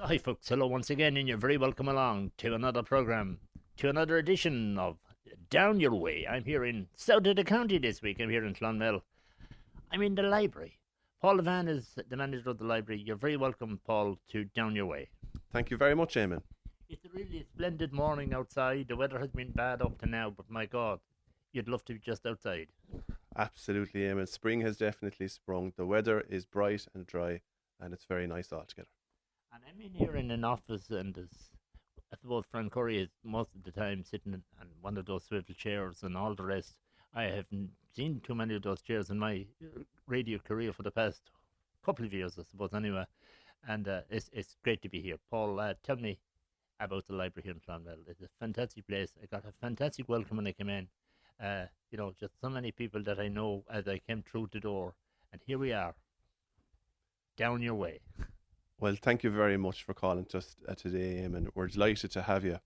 Hi, folks. Hello once again, and you're very welcome along to another program, to another edition of Down Your Way. I'm here in South of the County this week. I'm here in Clonmel. I'm in the library. Paul Levan is the manager of the library. You're very welcome, Paul, to Down Your Way. Thank you very much, Eamon. It's a really splendid morning outside. The weather has been bad up to now, but my God, you'd love to be just outside. Absolutely, Eamon. Spring has definitely sprung. The weather is bright and dry, and it's very nice altogether. And I'm in here in an office, and I suppose Frank Curry is most of the time sitting on one of those swivel chairs and all the rest. I haven't seen too many of those chairs in my radio career for the past couple of years, I suppose, anyway. And it's great to be here. Paul, tell me about the library here in Clonmel. It's a fantastic place. I got a fantastic welcome when I came in. Just so many people that I know as I came through the door. And here we are, down your way. Well, thank you very much for calling to us today, Eamon. We're delighted to have you.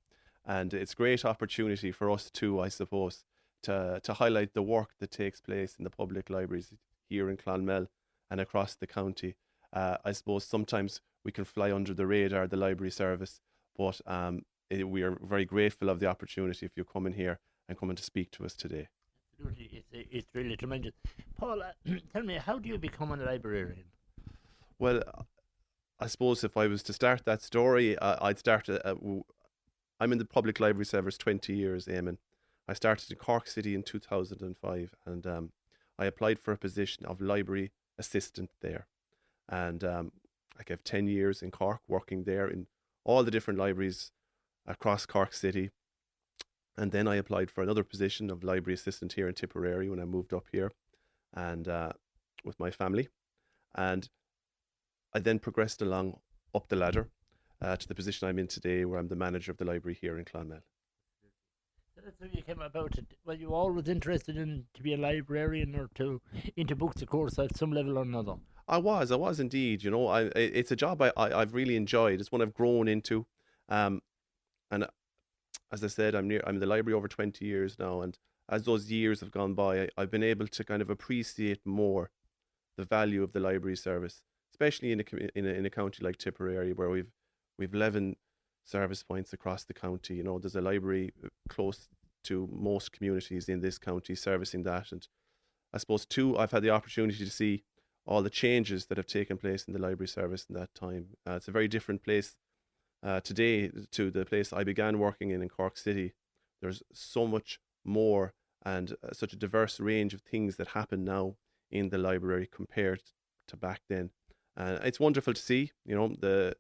And it's a great opportunity for us too, I suppose, to highlight the work that takes place in the public libraries here in Clonmel and across the county. I suppose sometimes we can fly under the radar, the library service, but we are very grateful of the opportunity if you come in here and coming to speak to us today. Absolutely, it's really tremendous. Paul, tell me, how do you become a librarian? Well, I suppose if I was to start that story, I'd start. I'm in the public library service 20 years, Eamon. I started in Cork City in 2005, and I applied for a position of library assistant there. And I gave 10 years in Cork, working there in all the different libraries across Cork City. And then I applied for another position of library assistant here in Tipperary when I moved up here, and with my family. And I then progressed along up the ladder to the position I'm in today, where I'm the manager of the library here in Clonmel. So that's how you came about it. Well, you were always interested in to be a librarian or to into books, of course, at some level or another. I was indeed. It's a job I've really enjoyed. It's one I've grown into, um, and as I said, I'm in the library over 20 years now, and as those years have gone by, I've been able to kind of appreciate more the value of the library service, especially in a county like Tipperary, where we've 11 service points across the county. There's a library close to most communities in this county servicing that, and I suppose too, I've had the opportunity to see all the changes that have taken place in the library service in that time. It's a very different place today to the place I began working in Cork City. There's so much more and such a diverse range of things that happen now in the library compared to back then. And it's wonderful to see, the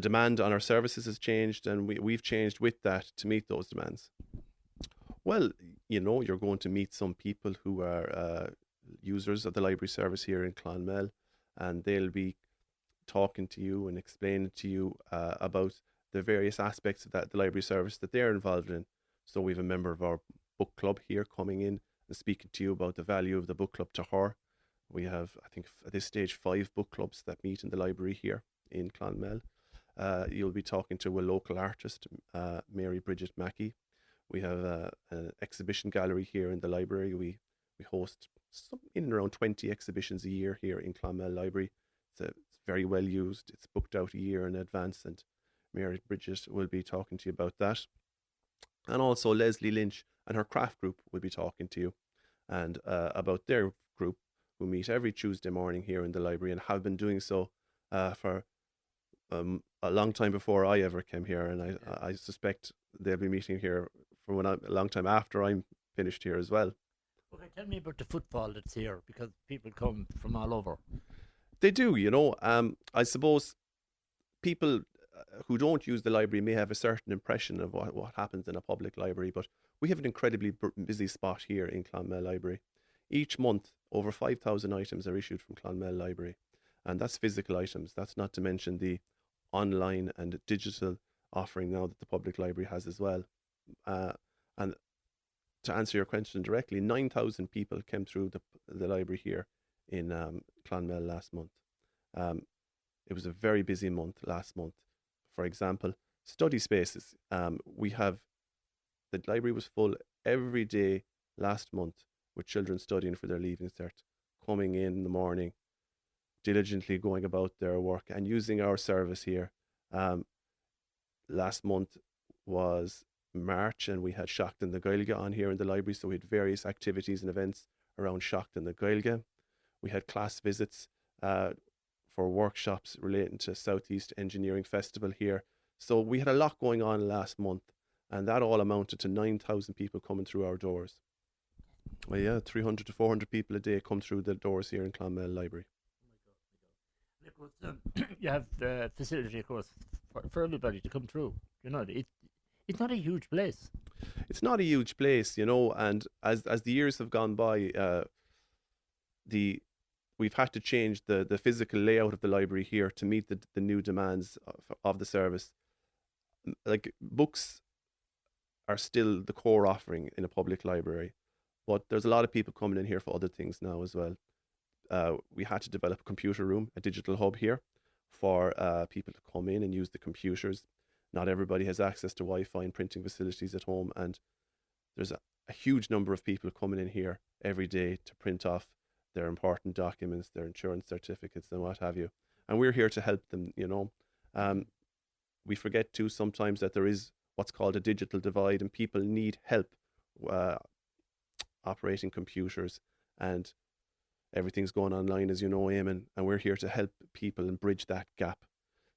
demand on our services has changed, and we've changed with that to meet those demands. Well, you're going to meet some people who are users of the library service here in Clonmel, and they'll be talking to you and explaining to you about the various aspects of the library service that they're involved in. So we have a member of our book club here coming in and speaking to you about the value of the book club to her. We have, I think, at this stage, 5 book clubs that meet in the library here in Clonmel. You'll be talking to a local artist, Mary Bridget Mackey. We have an exhibition gallery here in the library. We host in and around 20 exhibitions a year here in Clonmel Library. It's very well used. It's booked out a year in advance, and Mary Bridget will be talking to you about that. And also Leslie Lynch and her craft group will be talking to you and about their group, who meet every Tuesday morning here in the library and have been doing so for a long time before I ever came here, and I suspect they'll be meeting here for a long time after I'm finished here as well. Okay, tell me about the footfall that's here because people come from all over. They do, I suppose people who don't use the library may have a certain impression of what happens in a public library, but we have an incredibly busy spot here in Clonmel Library. Each month, over 5,000 items are issued from Clonmel Library, and that's physical items. That's not to mention the online and digital offering now that the public library has as well. And to answer your question directly, 9,000 people came through the library here in Clonmel last month. Um, it was a very busy month last month. For example, study spaces. We have the library was full every day last month with children studying for their leaving cert, coming in the morning, diligently going about their work and using our service here Um, Last month was March, and we had Seacht and the Gaeilge on here in the library, so we had various activities and events around Seacht and the Gaeilge. We had class visits uh, for workshops relating to Southeast Engineering Festival here. So we had a lot going on last month, and that all amounted to 9,000 people coming through our doors. Well, yeah, 300 to 400 people a day come through the doors here in Clonmel Library. Of course, you have the facility, of course, for everybody to come through. It's not a huge place. It's not a huge place, and as the years have gone by, the we've had to change the physical layout of the library here to meet the new demands of the service. Like, books are still the core offering in a public library, but there's a lot of people coming in here for other things now as well. We had to develop a computer room, a digital hub here for people to come in and use the computers. Not everybody has access to Wi-Fi and printing facilities at home, and there's a huge number of people coming in here every day to print off their important documents, their insurance certificates, and what have you. And we're here to help them. We forget too sometimes that there is what's called a digital divide, and people need help uh, operating computers, and everything's going online, as you know, Eamon, and we're here to help people and bridge that gap.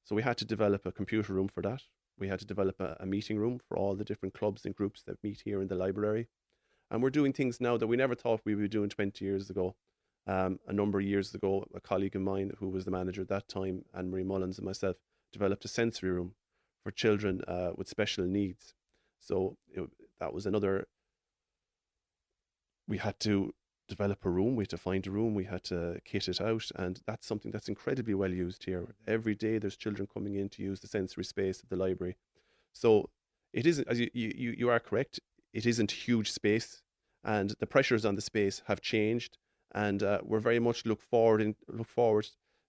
So we had to develop a computer room for that. We had to develop a meeting room for all the different clubs and groups that meet here in the library. And we're doing things now that we never thought we would be doing 20 years ago. A number of years ago, a colleague of mine who was the manager at that time, Anne Marie Mullins, and myself, developed a sensory room for children with special needs. So that was another. We had to develop a room, we had to find a room, we had to kit it out, and that's something that's incredibly well used here. Every day there's children coming in to use the sensory space of the library. So it isn't, as you are correct, it isn't huge space, and the pressures on the space have changed, and we're very much look forward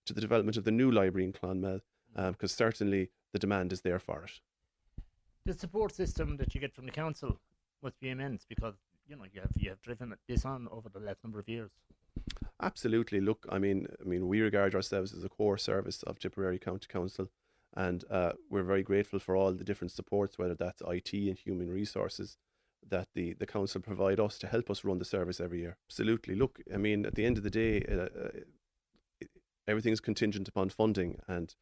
to the development of the new library in Clonmel, because certainly the demand is there for it. The support system that you get from the council must be immense because you have driven this on over the last number of years. Absolutely. Look, I mean, we regard ourselves as a core service of Tipperary County Council, and we're very grateful for all the different supports, whether that's IT and human resources, that the council provide us to help us run the service every year. Absolutely. Look, I mean, at the end of the day, everything's contingent upon funding, and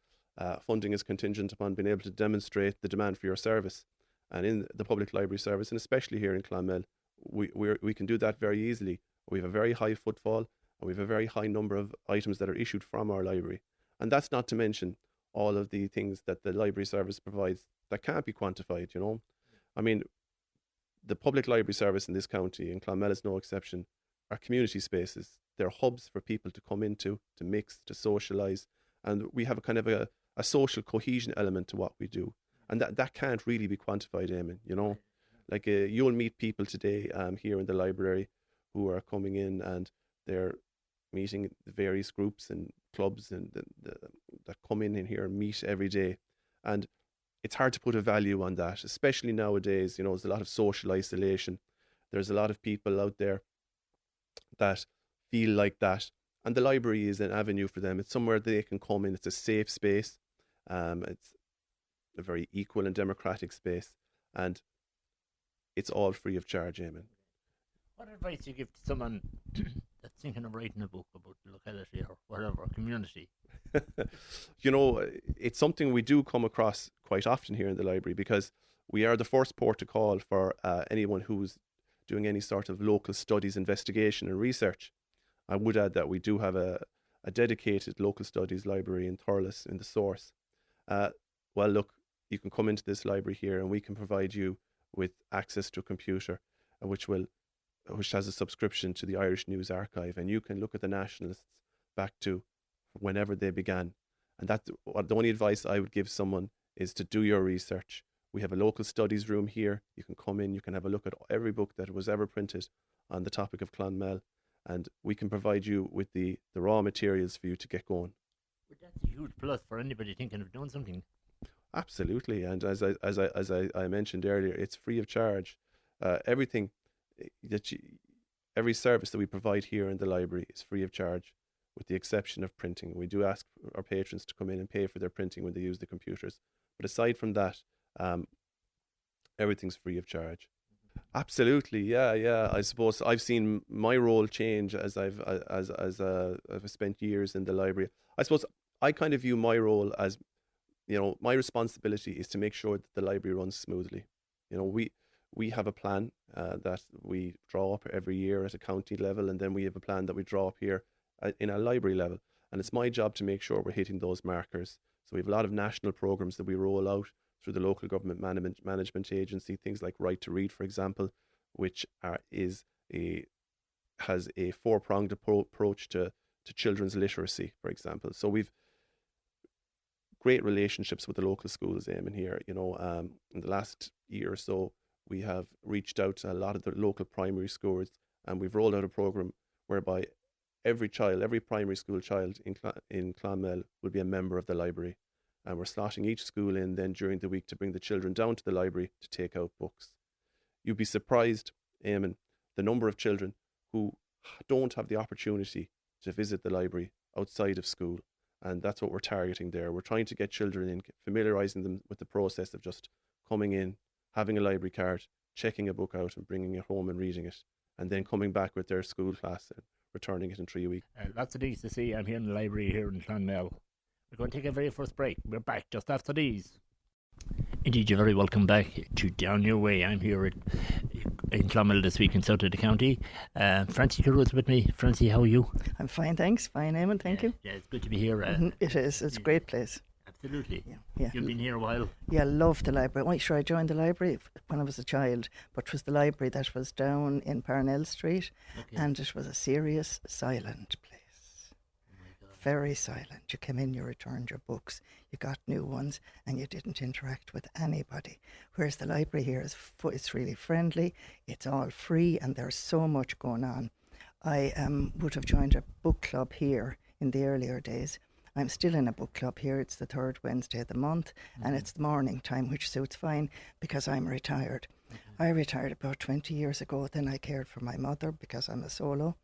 funding is contingent upon being able to demonstrate the demand for your service. And in the public library service, and especially here in Clonmel, we can do that very easily. We have a very high footfall, and we have a very high number of items that are issued from our library. And that's not to mention all of the things that the library service provides that can't be quantified. I mean, the public library service in this county, and Clonmel is no exception, are community spaces. They're hubs for people to come into, to mix, to socialise, and we have a kind of a social cohesion element to what we do. And that can't really be quantified, Eamon. Like, you'll meet people today here in the library who are coming in, and they're meeting the various groups and clubs and that come in here and meet every day. And it's hard to put a value on that, especially nowadays. There's a lot of social isolation. There's a lot of people out there that feel like that. And the library is an avenue for them. It's somewhere they can come in. It's a safe space. It's a very equal and democratic space. And it's all free of charge, Eamon. What advice do you give to someone that's thinking of writing a book about the locality or whatever, community? It's something we do come across quite often here in the library, because we are the first port to call for anyone who's doing any sort of local studies, investigation, and research. I would add that we do have a dedicated local studies library in Thurles in the Source. Well, look, you can come into this library here, and we can provide you with access to a computer, which has a subscription to the Irish News Archive, and you can look at the nationalists back to whenever they began. And the only advice I would give someone is to do your research. We have a local studies room here. You can come in, you can have a look at every book that was ever printed on the topic of Clonmel, and we can provide you with the raw materials for you to get going. But that's a huge plus for anybody thinking of doing something. Absolutely, and as I mentioned earlier, it's free of charge. Everything every service that we provide here in the library is free of charge. with the exception of printing. We do ask our patrons to come in and pay for their printing when they use the computers. But aside from that, everything's free of charge. Absolutely, yeah, yeah. I suppose I've seen my role change as I've spent years in the library. I suppose I kind of view my role as, my responsibility is to make sure that the library runs smoothly. We have a plan that we draw up every year at a county level, and then we have a plan that we draw up here in a library level. And it's my job to make sure we're hitting those markers. So we have a lot of national programs that we roll out through the local government management agency, things like Right to Read, for example, which has a four-pronged approach to children's literacy, for example. So we've great relationships with the local schools, Eamon, here. In the last year or so, we have reached out to a lot of the local primary schools, and we've rolled out a program whereby every primary school child in Clonmel will be a member of the library. And we're slotting each school in then during the week to bring the children down to the library to take out books. You'd be surprised, Eamon, the number of children who don't have the opportunity to visit the library outside of school. And that's what we're targeting there. We're trying to get children in, familiarising them with the process of just coming in, having a library card, checking a book out and bringing it home and reading it, and then coming back with their school class and returning it in 3 weeks. Lots of these to see. I'm here in the library here in Clonmel. We're going to take a very first break. We're back just after these. Indeed, you're very welcome back to Down Your Way. I'm here in Clonmel this week in South of the County. Francie Currow is with me. Francie, how are you? I'm fine, thanks. Fine, Eamon, thank you. Yeah, it's good to be here. It is. It's a great place. Absolutely. Yeah. You've been here a while. Yeah, love the library. I joined the library when I was a child, but it was the library that was down in Parnell Street, and it was a serious, silent place. Very silent. You came in, you returned your books, you got new ones, and you didn't interact with anybody. Whereas the library here it's really friendly, it's all free, and there's so much going on. I would have joined a book club here in the earlier days. I'm still in a book club here. It's the third Wednesday of the month, and it's the morning time, which suits fine because I'm retired. I retired about 20 years ago. Then I cared for my mother because I'm a solo.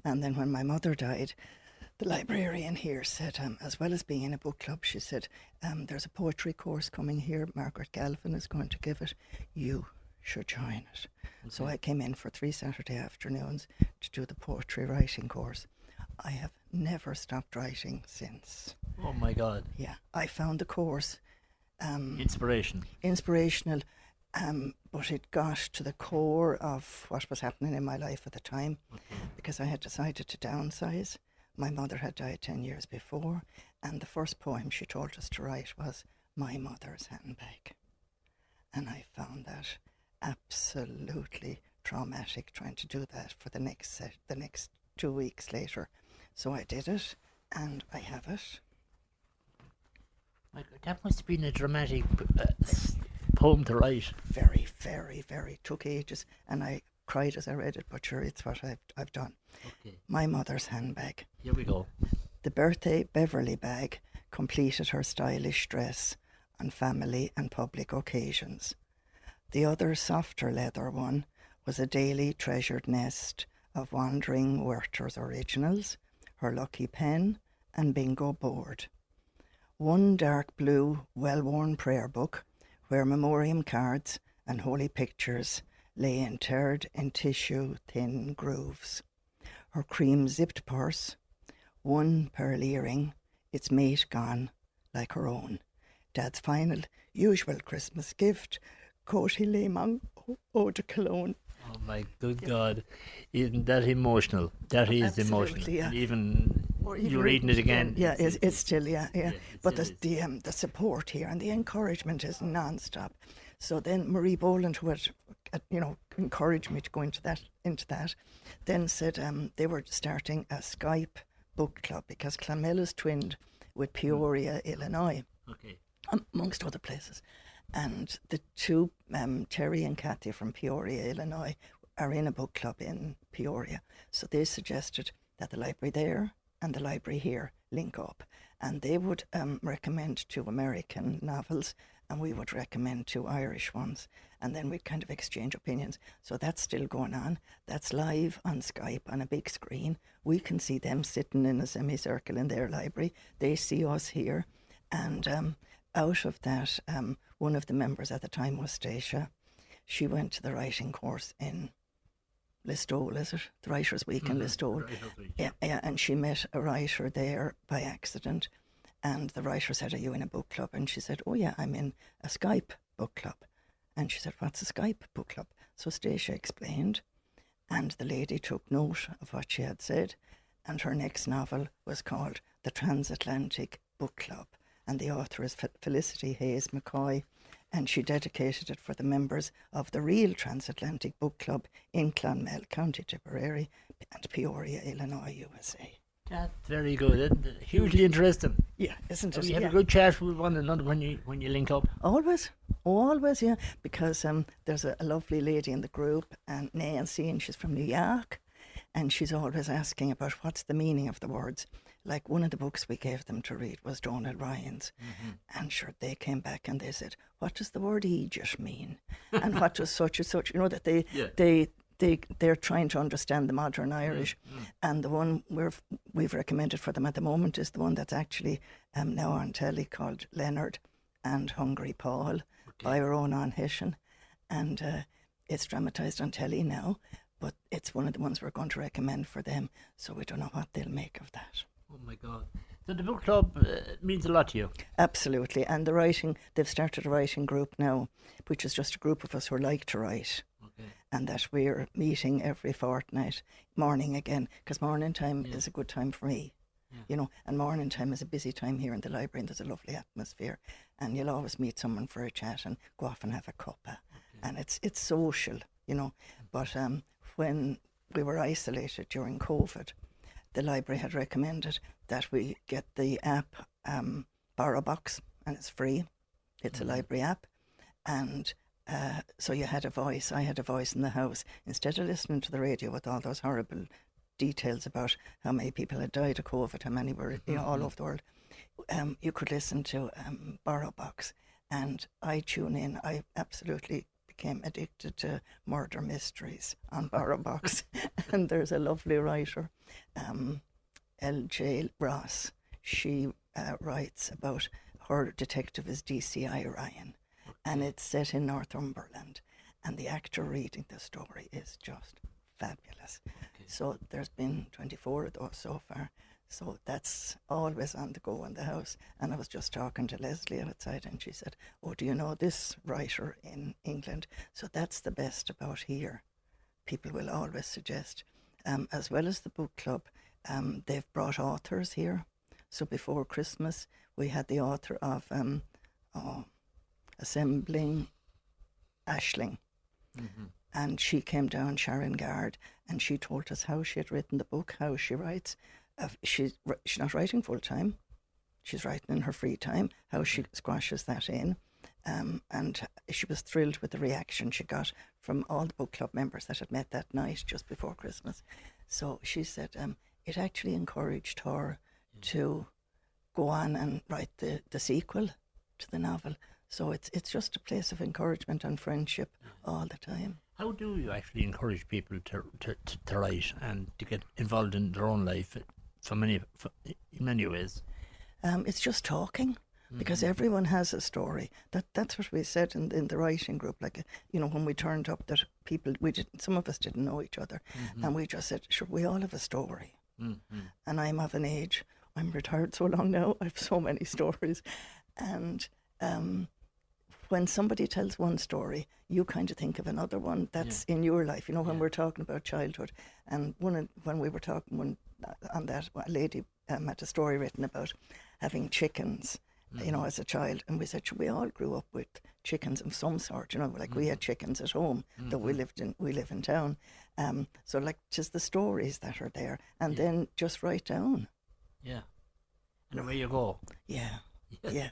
And then when my mother died, the librarian here said, as well as being in a book club, she said, there's a poetry course coming here. Margaret Galvin is going to give it. You should join it. So I came in for 3 Saturday afternoons to do the poetry writing course. I have never stopped writing since. Oh my God. Yeah, I found the course inspirational, but it got to the core of what was happening in my life at the time, because I had decided to downsize. My mother had died 10 years before, and the first poem she told us to write was My Mother's Handbag. And I found that absolutely traumatic, trying to do that for the next 2 weeks later. So I did it, and I have it. That must have been a dramatic poem to write. Very, very, very. Took ages, and I cried as I read it, but sure, it's what I've done. My Mother's Handbag. Here we go. The birthday Beverly bag completed her stylish dress on family and public occasions. The other softer leather one was a daily treasured nest of Wandering Werther's originals, her lucky pen and bingo board. One dark blue, well-worn prayer book where memoriam cards and holy pictures lay interred in tissue thin grooves. Her cream zipped purse, one pearl earring, its mate gone like her own. Dad's final, usual Christmas gift, Coty Lemon eau de cologne. Oh my good God, isn't that emotional? That is Absolutely, emotional. yeah. And even you're reading it again. Yeah, it's still, yeah. But still the support here and the encouragement is non-stop. So then Marie Boland, who had encouraged me to go into that, then said they were starting a Skype book club because Clonmel is twinned with Peoria, Illinois, amongst other places. And the two, Terry and Kathy from Peoria, Illinois, are in a book club in Peoria. So they suggested that the library there and the library here link up, and they would recommend 2 American novels, and we would recommend 2 Irish ones, and then we'd kind of exchange opinions. So that's still going on. That's live on Skype on a big screen. We can see them sitting in a semicircle in their library. They see us here, and out of that, one of the members at the time was Stacia. She went to the writing course in Listowel, is it? The Writers' Week in Listowel. Yeah, and she met a writer there by accident, and the writer said, "Are you in a book club?" And she said, "Oh yeah, I'm in a Skype book club." And she said, "What's a Skype book club?" So Stacia explained, and the lady took note of what she had said, and her next novel was called The Transatlantic Book Club, and the author is Felicity Hayes McCoy, and she dedicated it for the members of the real Transatlantic Book Club in Clonmel, County Tipperary, and Peoria, Illinois, USA. That's very good, isn't it? Hugely interesting. Yeah, isn't it? You have a good chat with one another when you link up. Always, yeah. Because there's a lovely lady in the group, and Nancy, and she's from New York, and she's always asking about what's the meaning of the words. Like one of the books we gave them to read was Donald Ryan's, and sure, they came back and they said, "What does the word Egypt mean?" And what does such and such? You know, that they're trying to understand the modern Irish, and the one we've recommended for them at the moment is the one that's actually now on telly, called Leonard and Hungry Paul by Ronan Hession, and it's dramatised on telly now, but it's one of the ones we're going to recommend for them, so we don't know what they'll make of that. Oh my God. So the book club means a lot to you? Absolutely. And they've started a writing group now, which is just a group of us who like to write. Okay. And that we're meeting every fortnight, morning again, because morning time is a good time for me. Yeah. You know, and morning time is a busy time here in the library, and there's a lovely atmosphere, and you'll always meet someone for a chat and go off and have a cuppa. And it's social, you know. But when we were isolated during COVID, the library had recommended that we get the app BorrowBox, and it's free. It's a library app, and so you had a voice. I had a voice in the house. Instead of listening to the radio with all those horrible details about how many people had died of COVID, how many were all over the world, you could listen to BorrowBox, and I tune in. I absolutely became addicted to murder mysteries on BorrowBox. And there's a lovely writer, L.J. Ross. She writes about her detective is DCI Ryan, and it's set in Northumberland, and the actor reading the story is just fabulous. So there's been 24 of those so far. So that's always on the go in the house. And I was just talking to Leslie outside, and she said, "Oh, do you know this writer in England?" So that's the best about here. People will always suggest. As well as the book club, they've brought authors here. So before Christmas, we had the author of Assembling Ashling. And she came down, Sharon Gard, and she told us how she had written the book, how she writes. She's not writing full time. She's writing in her free time, how she squashes that in. And she was thrilled with the reaction she got from all the book club members that had met that night just before Christmas. So she said it actually encouraged her to go on and write the sequel to the novel. So it's just a place of encouragement and friendship all the time. How do you actually encourage people to write and to get involved in their own life in many ways? It's just talking, because everyone has a story. That's what we said in the writing group. Like, when we turned up, that some of us didn't know each other, and we just said, sure, we all have a story. And I'm of an age, I'm retired so long now, I have so many stories. And when somebody tells one story, you kind of think of another one that's in your life. When we're talking about childhood, and when we were talking on that, a lady had a story written about having chickens, as a child, and we said, we all grew up with chickens of some sort. Like we had chickens at home, though we live in town. So like just the stories that are there, and then just write down. Yeah, and away you go. Yeah. Yeah.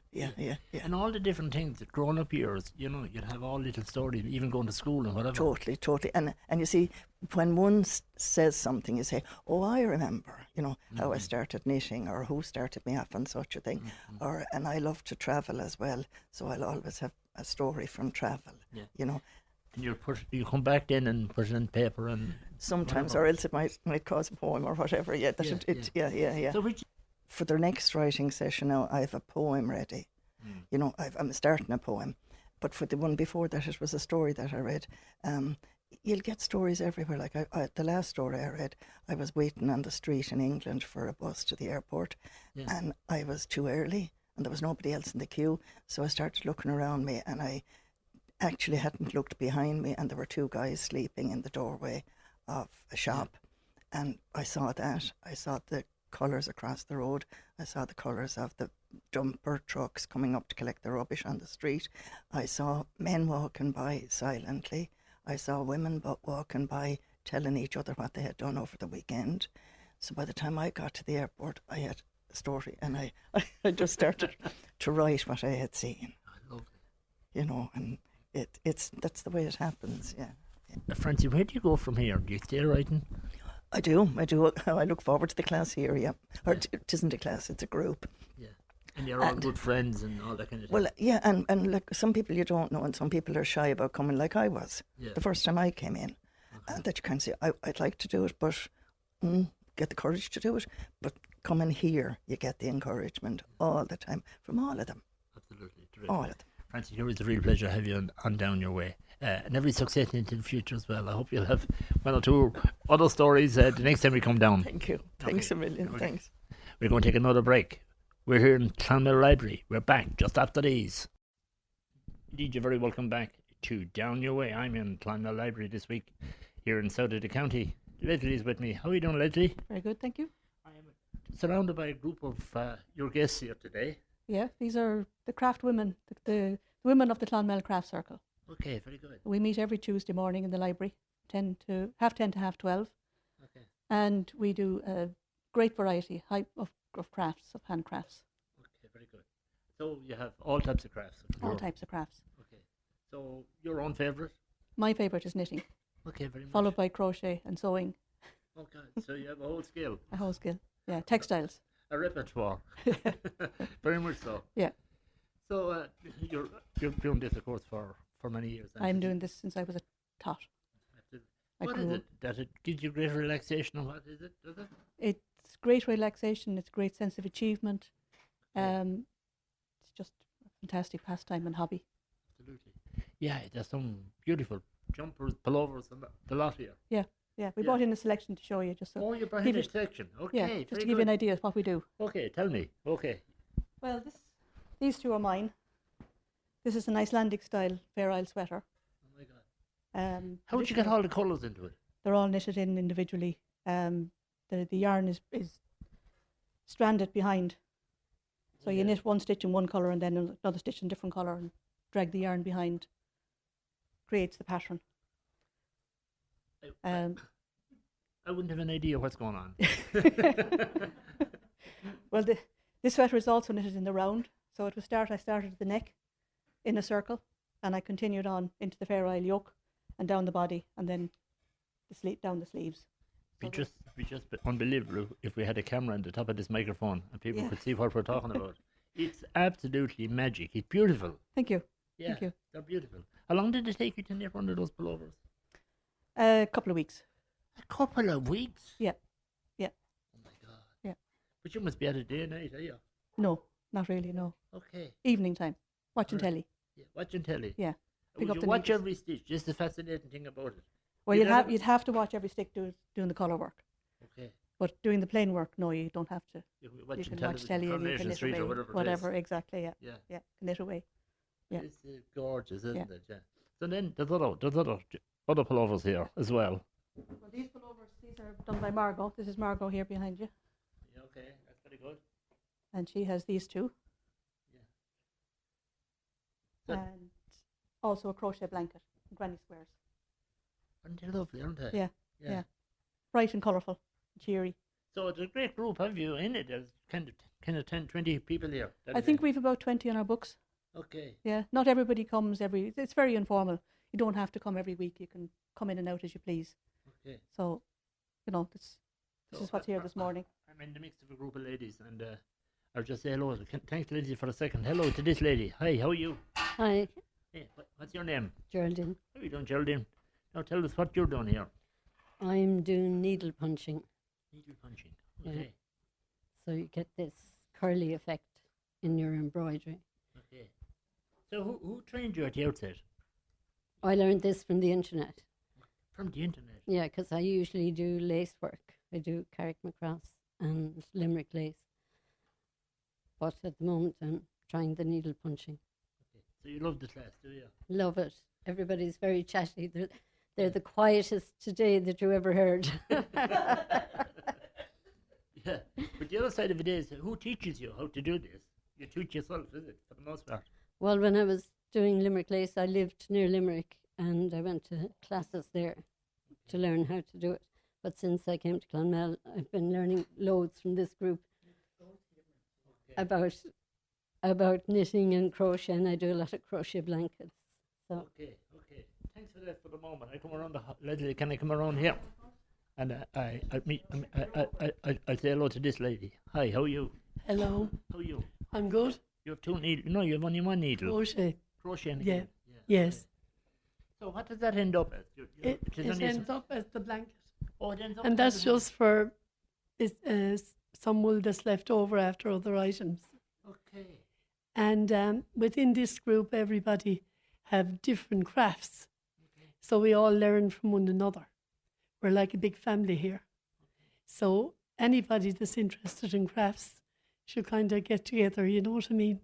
And all the different things, the grown-up years, you'd have all little stories, even going to school and whatever. Totally. And you see, when one says something, you say, "Oh, I remember, how I started knitting, or who started me off on such a thing," and I love to travel as well, so I'll always have a story from travel. And you come back then and put it in paper and sometimes, whatever. or else it might cause a poem or whatever. Yeah. So which For the next writing session now, I have a poem ready. I'm starting a poem, but for the one before that, it was a story that I read. You'll get stories everywhere. Like the last story I read, I was waiting on the street in England for a bus to the airport, and I was too early, and there was nobody else in the queue. So I started looking around me, and I actually hadn't looked behind me, and there were two guys sleeping in the doorway of a shop, and I saw that. I saw the colours across the road. I saw the colours of the dumper trucks coming up to collect the rubbish on the street. I saw men walking by silently. I saw women walking by telling each other what they had done over the weekend. So by the time I got to the airport, I had a story, and I just started to write what I had seen. And that's the way it happens. Francie, where do you go from here? Do you stay writing? I do. I look forward to the class here, Or it isn't a class, it's a group. Yeah. And you're all good friends and all that kind of Well, stuff. yeah, and like some people you don't know, and some people are shy about coming, like I was the first time I came in. That you can't say, I'd like to do it, but get the courage to do it. But coming here, you get the encouragement all the time from all of them. Absolutely. Terrific. All of them. Francie, it was a real pleasure to have you on down your way. And every success into the future as well. I hope you'll have one or two other stories the next time we come down. Thank you. Thanks a million. Okay. Thanks. We're going to take another break. We're here in Clonmel Library. We're back just after these. Indeed, you're very welcome back to Down Your Way. I'm in Clonmel Library this week here in South of the county. Leslie is with me. How are you doing, Leslie? Very good, thank you. I am surrounded by a group of your guests here today. Yeah, these are the craft women, the women of the Clonmel Craft Circle. Okay, very good. We meet every Tuesday morning in the library, 10 to 12. Okay. And we do a great variety of crafts, of handcrafts. Okay, very good. So you have all types of crafts. All types of crafts. Okay. So your own favourite? My favourite is knitting, Okay, very much. followed by crochet and sewing, Okay, so you have a whole skill. a whole skill. Yeah, textiles. A repertoire. Very much so. Yeah. So you're doing this, of course, for many years. I'm doing this since I was a tot. What is it? That it gives you great relaxation, or what is it? Does it? It's great relaxation, it's a great sense of achievement. It's just a fantastic pastime and hobby. Absolutely. Yeah, there's some beautiful jumpers, pullovers, and the lot here. Yeah, we brought in a selection to show you, just so. Oh, you're brought give in a it- section. Okay, Yeah, very just to give you an good. idea of what we do. Okay, tell me. Okay. Well, these two are mine. This is an Icelandic style Fair Isle sweater. Oh my God. How did you traditional- get all the colours into it? They're all knitted in individually. The yarn is stranded behind. So you knit one stitch in one colour and then another stitch in a different colour and drag the yarn behind. Creates the pattern. I wouldn't have an idea what's going on. Well, this sweater is also knitted in the round. So I started at the neck in a circle, and I continued on into the Fair Isle yoke and down the body, and then down the sleeves. Be just unbelievable if we had a camera on the top of this microphone and people could see what we're talking about. It's absolutely magic. It's beautiful. Thank you. Yeah, Thank you. they're beautiful. How long did it take you to knit one of those pullovers? A couple of weeks. A couple of weeks? Yeah. Oh my God. Yeah. But you must be at it day and night, are you? No, not really, no. Okay. Evening time, watching Right. telly. Yeah. Watching telly. Yeah. Pick Would up you the watch needles. every stitch? Just the fascinating thing about it. Well, You you'd have to watch every stick doing the colour work. Okay. But doing the plain work, no, you don't have to. You can You watch can watch television, telly and you Coronation can knit Street away. or whatever. Whatever, exactly, yeah. It is. Yeah, knit away. Yeah. It's gorgeous, isn't Yeah. it? Yeah. So then there's other pullovers here as well. Well, these pullovers, these are done by Margot. This is Margot here behind you. Yeah, okay, that's very good. And she has these two. So- And also a crochet blanket, granny squares. Aren't they lovely, aren't they? Yeah. Bright and colourful, cheery. So it's a great group, have you, in it? There's kind of 10, 20 people here. I think we've about 20 on our books. Okay. Yeah, not everybody comes it's very informal. You don't have to come every week. You can come in and out as you please. Okay. So, this is what's here this morning. I'm in the mix of a group of ladies, and I'll just say hello. Thanks, ladies, for a second. Hello to this lady. Hi, how are you? Hi, Hey, what's your name? Geraldine. How are you doing, Geraldine? Now tell us what you're doing here. I'm doing needle punching, Needle punching. Yeah. Okay. so you get this curly effect in your embroidery. Okay. So who trained you at the outset? I learned this from the internet. From the internet. Yeah, because I usually do lace work. I do Carrick Macross and Limerick lace. But at the moment, I'm trying the needle punching. Okay. So you love the class, do you? Love it. Everybody's very chatty. They're the quietest today that you ever heard. Yeah. But the other side of it is, who teaches you how to do this? You teach yourself, is it, for the most part? Well, when I was doing Limerick lace, I lived near Limerick and I went to classes there to learn how to do it. But since I came to Clonmel, I've been learning loads from this group about knitting and crochet, and I do a lot of crochet blankets. So Okay. Thanks for that for the moment. I come around Leslie, can I come around here? And I'll say hello to this lady. Hi, how are you? Hello, How are you? I'm good. You have 2 needles. No, you have only 1 needle. Crochet. Crocheting Yeah. again. Yes. So what does that end up as? It is only ends up as the blanket. Oh, it ends up And as that's a- just for some wool that's left over after other items. Okay. And within this group, everybody have different crafts. So we all learn from one another. We're like a big family here. So anybody that's interested in crafts should kind of get together, you know what I mean?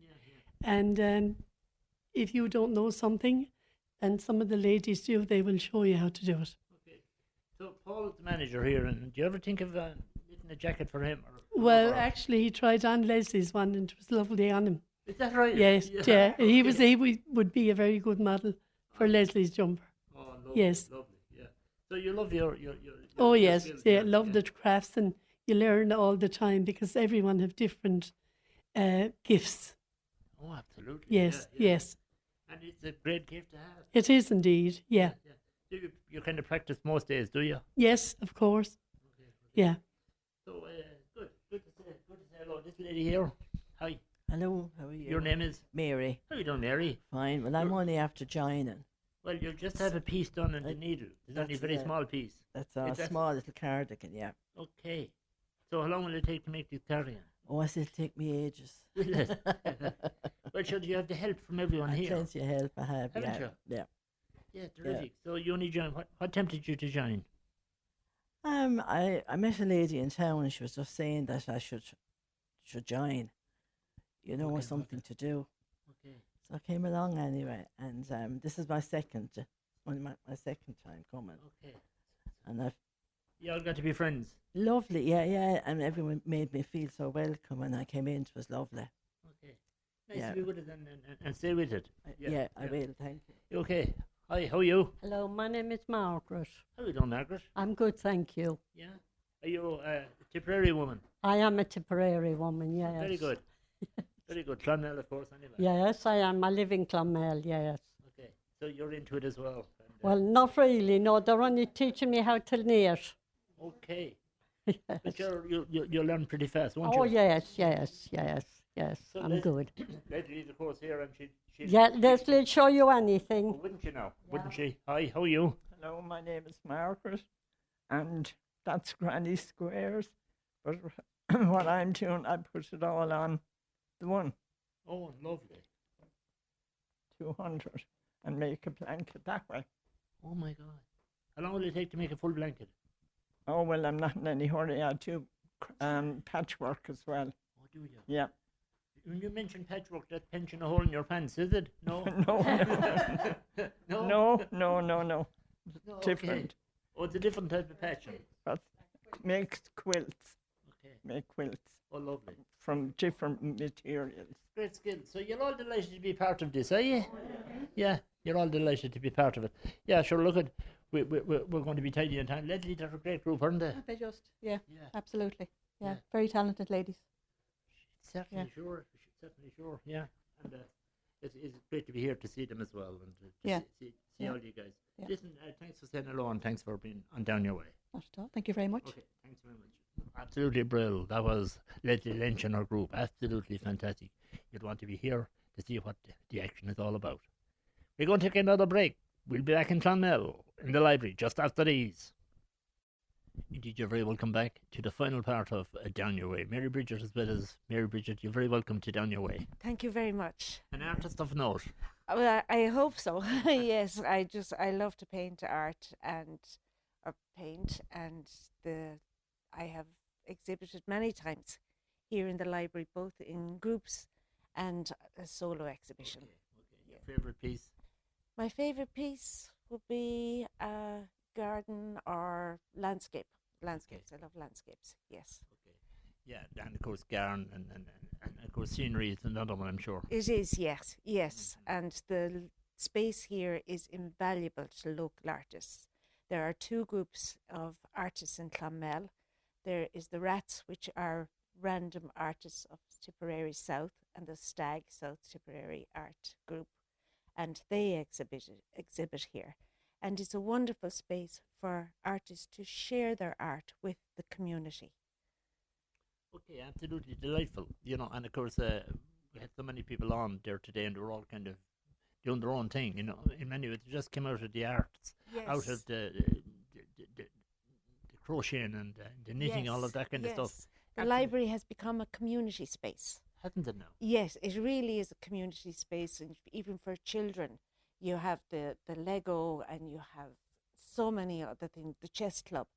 And if you don't know something, and some of the ladies do, they will show you how to do it. Okay. So Paul is the manager here, and do you ever think of knitting a jacket for him? Well, or- actually, he tried on Leslie's one, and it was lovely on him. Is that right? Yes, yeah. Okay. He would be a very good model for Leslie's jumper. Oh, lovely, Yes. Lovely, yeah. So you love your Oh your yes, skills, yeah, love the crafts, and you learn all the time because everyone have different gifts. Oh, absolutely. Yes, yeah, yeah. yes, And it's a great gift to have. it is indeed. Yeah, Yeah. Do you kind of practice most days, do you? yes, of course. Okay. Yeah. So good to say hello. This lady here. Hi. Hello, how are you? Your name is? Mary. How you doing, Mary? Fine. Well, I'm only after joining. Well, you'll just have a piece done on the needle. It's only a that's very it. small piece. That's a That's- small little cardigan, yeah. Okay. So how long will it take to make this cardigan? Oh, I said, take me ages. Will it? Well, sure, do you have the help from everyone I here? plenty of help I have, Haven't yeah. you? Yeah. Yeah, terrific. So you only joined. What tempted you to join? I met a lady in town and she was just saying that I should join. You know, Okay, something to do. Okay. So I came along anyway, and this is my second time coming. Okay. And I've You all got to be friends. lovely, yeah, and everyone made me feel so welcome when I came in. It was lovely. Okay. Nice Yeah. to be with it and stay with it. Yeah, I will, thank you. You okay? Hi, how are you? hello, my name is Margaret. How are you doing, Margaret? I'm good, thank you. Yeah. Are you a Tipperary woman? I am a Tipperary woman, yes. Very good. Very good. Clonmel, of course, anyway. Yes, I am. I live in Clonmel, yes. Okay. So you're into it as well. And, Well, not really, no. They're only teaching me how to knit. okay. Yes. But you'll learn pretty fast, won't you? Oh, yes. So I'm Les- good. Leslie's, of course, here, and she's Yeah, Leslie'll show you anything. Oh, wouldn't you now? Wouldn't she? Hi, how are you? Hello, my name is Margaret, and that's Granny Squares. But what I'm doing, I put it all on the one, Oh, lovely. 200, and make a blanket that way. Oh my God. How long will it take to make a full blanket? Oh, well, I'm not in any hurry. I do patchwork as well. Oh, do you? Yeah. When you mentioned patchwork, that's pinching a hole in your pants, is it? No. No, No. no. No, okay. Different. Oh, it's a different type of patching. But make quilts. Okay. Make quilts Oh, lovely. from different materials. Great skill. So you're all delighted to be part of this, are you? Yeah, you're all delighted to be part of it. Yeah, sure. Look at, we're going to be tidy in time. Leslie, they're a great group, aren't they? They just, yeah, Yeah. absolutely. Yeah, Yeah. very talented ladies. Certainly sure. Certainly sure. Yeah. And it's great to be here to see them as well and to Yeah. see Yeah. all you guys. Yeah. Listen, thanks for saying hello and thanks for being on Down Your Way. Not at all. Thank you very much. Okay, thanks very much. Absolutely brilliant. That was Leslie Lynch and her group. Absolutely fantastic. You'd want to be here to see what the action is all about. We're going to take another break. We'll be back in Clonmel in the library just after these. Indeed, you're very welcome back to the final part of Down Your Way. Mary Bridget, as well as Mary Bridget, you're very welcome to Down Your Way. Thank you very much. An artist of note. Well, I hope so. Yes, I love to paint art or paint, and I have exhibited many times here in the library, both in groups and a solo exhibition. Okay. Your favourite piece? My favorite piece would be a garden or landscape. Landscapes. I love landscapes. Yes. Okay. Yeah, and of course, garden and of course, scenery is another one, I'm sure. It is, yes, yes. And the space here is invaluable to local artists. There are two groups of artists in Clonmel. There is the Rats, which are random artists of Tipperary South, and the Stag, South Tipperary Art Group. And they exhibit here. And it's a wonderful space for artists to share their art with the community. Okay, absolutely delightful. You know, and of course, we had so many people on there today, and they were all kind of doing their own thing. You know, in many ways, they just came out of the arts, out of the crocheting and the knitting, all of that kind of stuff. The library has become a community space. Hasn't it now? Yes, it really is a community space, and even for children, you have the Lego, and you have so many other things, the chess club.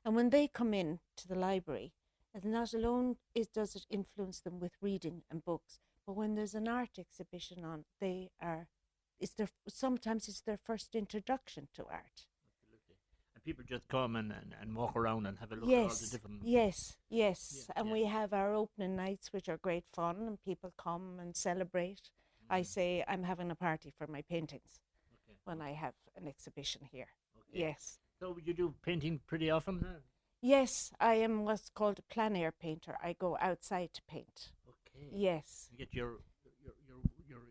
And when they come in to the library, and not alone does it influence them with reading and books, but when there's an art exhibition on, sometimes it's their first introduction to art. Absolutely. And people just come and walk around and have a look at all the different... Yes. Yeah, And yeah. we have our opening nights, which are great fun, and people come and celebrate. I say I'm having a party for my paintings when I have an exhibition here. Okay. Yes. So you do painting pretty often? Yes, I am what's called a plein air painter. I go outside to paint. Okay. Yes. You get your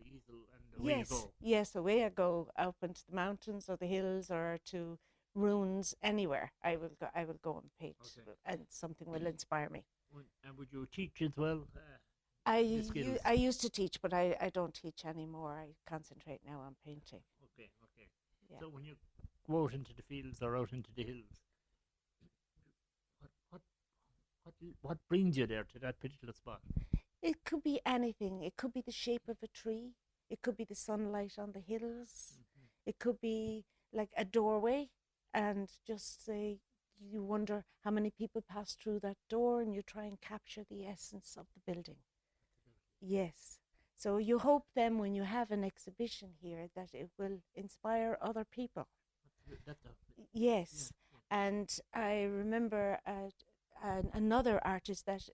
easel and away you go. Yes, away I go, up into the mountains or the hills or to ruins, anywhere. I will go and paint, and something will inspire me. And would you teach as well? I skills? used to teach, but I don't teach anymore. I concentrate now on painting. Okay. Yeah. So when you go out into the fields or out into the hills, what brings you there to that particular spot? It could be anything. It could be the shape of a tree. It could be the sunlight on the hills. It could be like a doorway, and just say you wonder how many people pass through that door, and you try and capture the essence of the building. Yes. So you hope then when you have an exhibition here that it will inspire other people. Yes. And I remember another artist that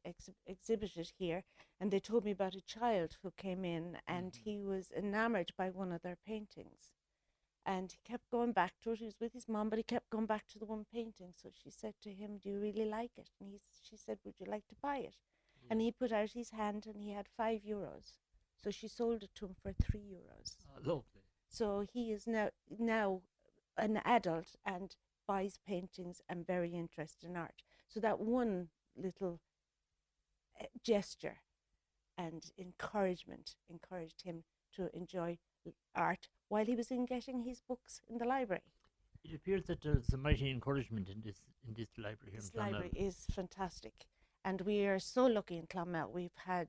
exhibited here, and they told me about a child who came in, and he was enamored by one of their paintings. And he kept going back to it. He was with his mom, but he kept going back to the one painting. So she said to him, "Do you really like it?" And she said, "Would you like to buy it?" And he put out his hand, and he had €5. So she sold it to him for €3. Oh, lovely. So he is now an adult and buys paintings and very interested in art. So that one little gesture and encouragement encouraged him to enjoy art while he was getting his books in the library. It appears that there's a mighty encouragement in this library here This in Clonmel. library is fantastic, and we are so lucky in Clonmel. We've had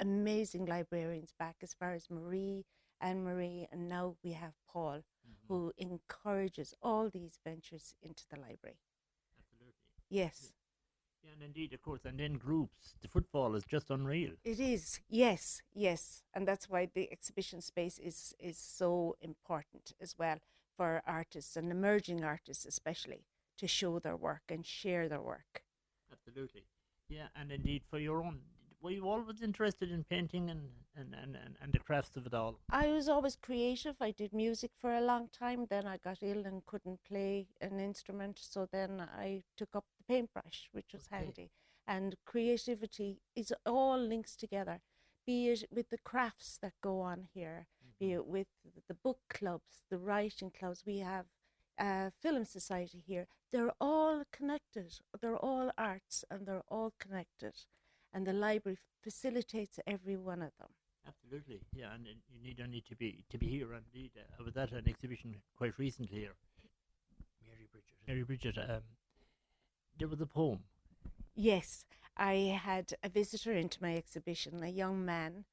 amazing librarians back, as far as Anne-Marie, and now we have Paul, who encourages all these ventures into the library. Absolutely. Yes. Yeah, and indeed, of course, and then groups. The footfall is just unreal. It is, yes, and that's why the exhibition space is so important as well for artists and emerging artists especially, to show their work and share their work. Absolutely. Yeah, and indeed for your own, were you always interested in painting and the crafts of it all? I was always creative. I did music for a long time. Then I got ill and couldn't play an instrument. So then I took up the paintbrush, which was Okay. handy. And creativity is all links together, be it with the crafts that go on here, be it with the book clubs, the writing clubs. We have a film society here. They're all connected. They're all arts and they're all connected. And the library facilitates every one of them. Absolutely, yeah, and you need only to be here. Indeed, I was at an exhibition quite recently here. Mary Bridget, there was a poem. Yes, I had a visitor into my exhibition, a young man,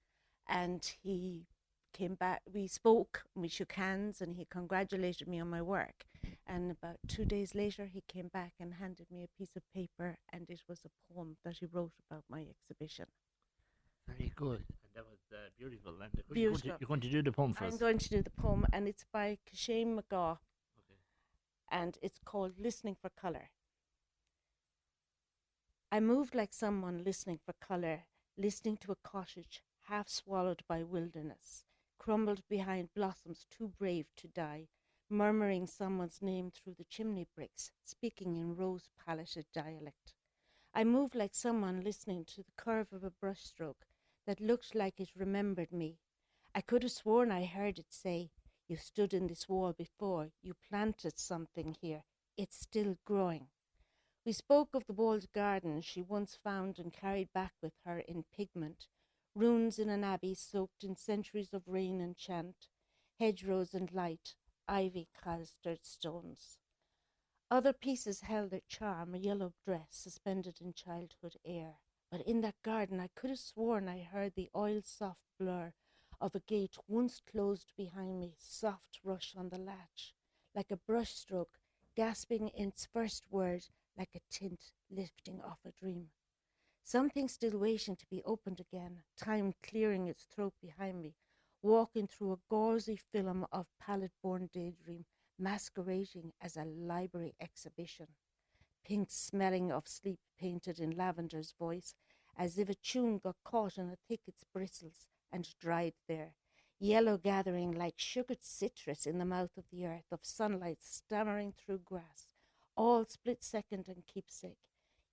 and he came back. We spoke, and we shook hands, and he congratulated me on my work. And about 2 days later, he came back and handed me a piece of paper, and it was a poem that he wrote about my exhibition. Very good. And that was beautiful. And Beautiful. You're going to do the poem for us. I'm going to do the poem, and it's by Shane McGaw, Okay. and it's called Listening for Colour. I moved like someone listening for colour, listening to a cottage half swallowed by wilderness, crumbled behind blossoms too brave to die, murmuring someone's name through the chimney bricks, speaking in rose-palated dialect. I moved like someone listening to the curve of a brushstroke that looked like it remembered me. I could have sworn I heard it say, "You stood in this wall before, you planted something here, it's still growing." We spoke of the walled garden she once found and carried back with her in pigment, ruins in an abbey soaked in centuries of rain and chant, hedgerows and light, ivy-cloistered stones. Other pieces held their charm, a yellow dress suspended in childhood air. But in that garden I could have sworn I heard the oil-soft blur of a gate once closed behind me, soft rush on the latch, like a brushstroke gasping its first word, like a tint lifting off a dream. Something still waiting to be opened again, time clearing its throat behind me, walking through a gauzy film of palette-born daydream, masquerading as a library exhibition. Pink smelling of sleep painted in lavender's voice, as if a tune got caught in a thicket's bristles and dried there. Yellow gathering like sugared citrus in the mouth of the earth, of sunlight stammering through grass, all split-second and keepsake.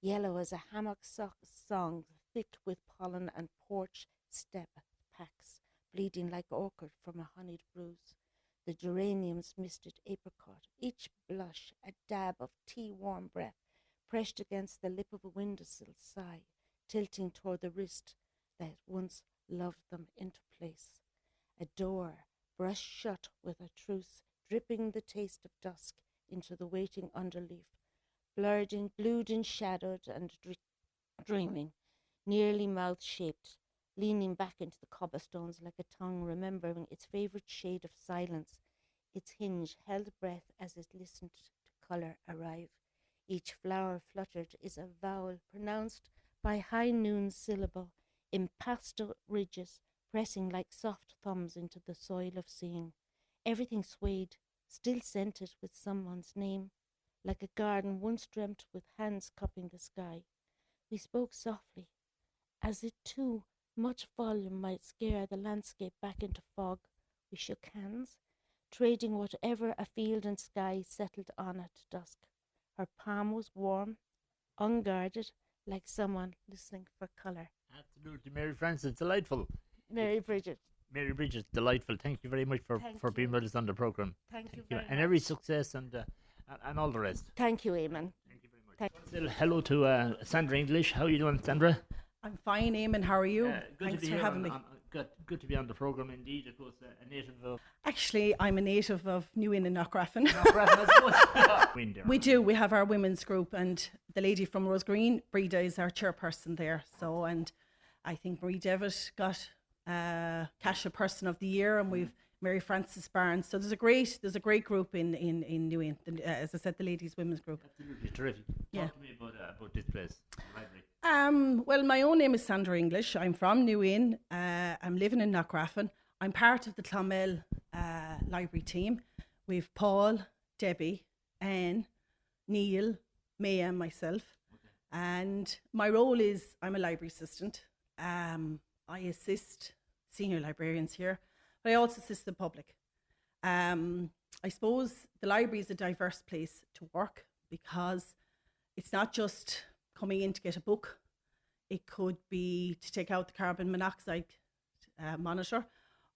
Yellow as a hammock song, thick with pollen and porch step packs, bleeding like orchid from a honeyed bruise. The geranium's misted apricot, each blush a dab of tea-warm breath, pressed against the lip of a windowsill sigh, tilting toward the wrist that once loved them into place. A door, brushed shut with a truce, dripping the taste of dusk into the waiting underleaf, blued in shadowed and dreaming, nearly mouth-shaped, leaning back into the cobblestones like a tongue remembering its favourite shade of silence. Its hinge held breath as it listened to colour arrive. Each flower fluttered is a vowel pronounced by high noon syllable, impasto ridges, pressing like soft thumbs into the soil of seeing. Everything swayed, still scented with someone's name, like a garden once dreamt with hands cupping the sky. We spoke softly, as it too much volume might scare the landscape back into fog. We shook hands, trading whatever a field and sky settled on at dusk. Her palm was warm, unguarded, like someone listening for colour. Absolutely, Mary Frances, delightful. Mary Bridget. Mary Bridget, delightful. Thank you very much for being with us on the programme. Thank you very much. And every success and all the rest. Thank you, Eamon. Thank you very much. Still, hello to Sandra English. How are you doing, Sandra? I'm fine, Eamon. How are you? Good Thanks to be for here having me. Good to be on the programme indeed. Of course, a native of Actually, I'm a native of New Inn in Knockgraffin. We do. We have our women's group, and the lady from Rose Green, Breda, is our chairperson there. So, and I think Marie Devitt got Kasha Person of the Year, and we've Mary Frances Barnes. So there's a great group in New Inn. As I said, the ladies' women's group. Absolutely terrific. Yeah. Talk to me about this place. Library. Well, my own name is Sandra English. I'm from New Inn. I'm living in Knockgraffin. I'm part of the Clonmel library team. We've Paul, Debbie, Anne, Neil, Maya, and myself. And my role is I'm a library assistant. I assist senior librarians here, but I also assist the public. I suppose the library is a diverse place to work because it's not just coming in to get a book. It could be to take out the carbon monoxide monitor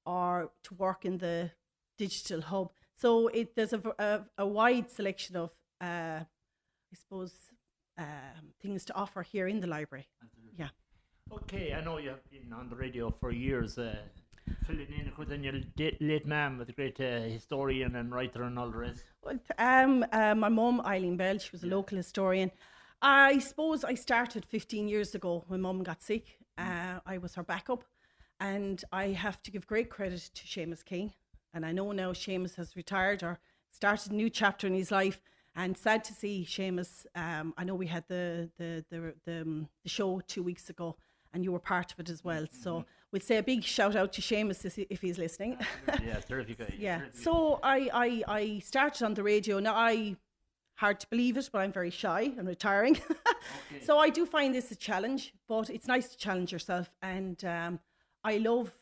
or to work in the digital hub. So there's a wide selection of, I suppose, things to offer here in the library. Absolutely. Yeah. Okay, I know you've been on the radio for years, filling in with your late ma'am, with a great historian and writer and all the rest. Well, my mum, Eileen Bell, she was a local historian. I suppose I started 15 years ago when mum got sick. I was her backup, and I have to give great credit to Seamus King. And I know now Seamus has retired or started a new chapter in his life. And sad to see Seamus. I know we had the show 2 weeks ago, and you were part of it as well. So we'll say a big shout out to Seamus if he's listening. Yeah, terrific guy. Yeah. Terrific. So I started on the radio. Now hard to believe it, but I'm very shy and retiring. Okay. So I do find this a challenge, but it's nice to challenge yourself. And I love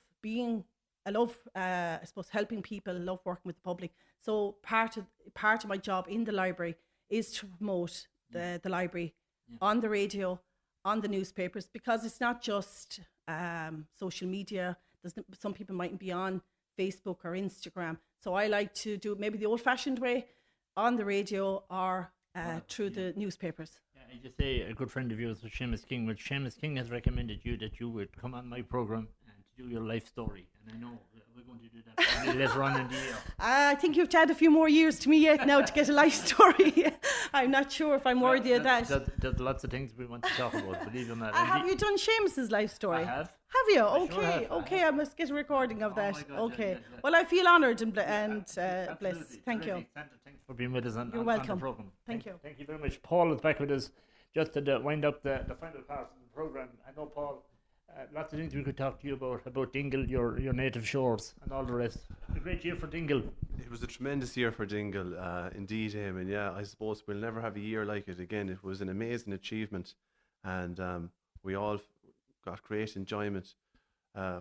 I suppose helping people, love working with the public. So part of my job in the library is to promote the library on the radio, on the newspapers, because it's not just social media. Some people mightn't be on Facebook or Instagram. So I like to do it maybe the old-fashioned way, on the radio or through the newspapers. Yeah, I just say a good friend of yours was Seamus King. Well, Seamus King has recommended you that you would come on my program and to do your life story. And I know we're going to do that later on in the year. I think you've had a few more years to me yet now to get a life story. I'm not sure if I'm worthy of that. There's lots of things we want to talk about, believe it or not. Have you done Seamus's life story? I have. Have you? I Okay, sure have. okay. I must get a recording of that. my God, okay. yeah. Well, I feel honoured and blessed. Absolutely. Thank you. Terrific. Sandra, thanks for being with us on You're the welcome. program. Thank you. Thank you very much. Paul is back with us just to wind up the final part of the program. I know, Paul, lots of things we could talk to you about Dingle, your native shores and all the rest. A great year for Dingle. It was a tremendous year for Dingle, indeed, Eamon. Yeah, I suppose we'll never have a year like it again. It was an amazing achievement, and we all got great enjoyment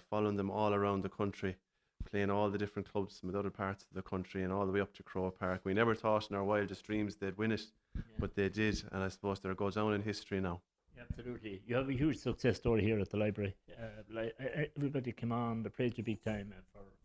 following them all around the country, playing all the different clubs from the other parts of the country and all the way up to Crow Park. We never thought in our wildest dreams they'd win it, but they did, and I suppose they'll go down in history now. Absolutely. You have a huge success story here at the library. Everybody came on, they praised you big time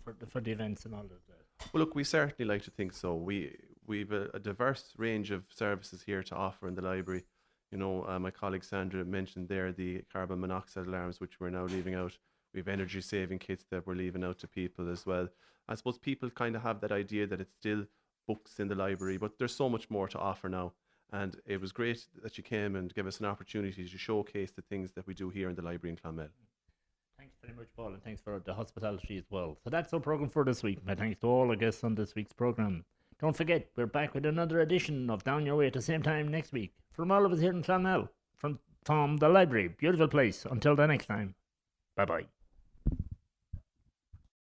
for the events and all of that. Well, look, we certainly like to think so. We've a diverse range of services here to offer in the library. You know, my colleague Sandra mentioned there the carbon monoxide alarms, which we're now leaving out. We have energy saving kits that we're leaving out to people as well. I suppose people kind of have that idea that it's still books in the library, but there's so much more to offer now. And it was great that you came and gave us an opportunity to showcase the things that we do here in the library in Clonmel. Thanks very much, Paul, and thanks for the hospitality as well. So that's our program for this week. My thanks to all our guests on this week's program. Don't forget, we're back with another edition of Down Your Way at the same time next week. From all of us here in Clonmel, from the library, beautiful place. Until the next time, bye-bye.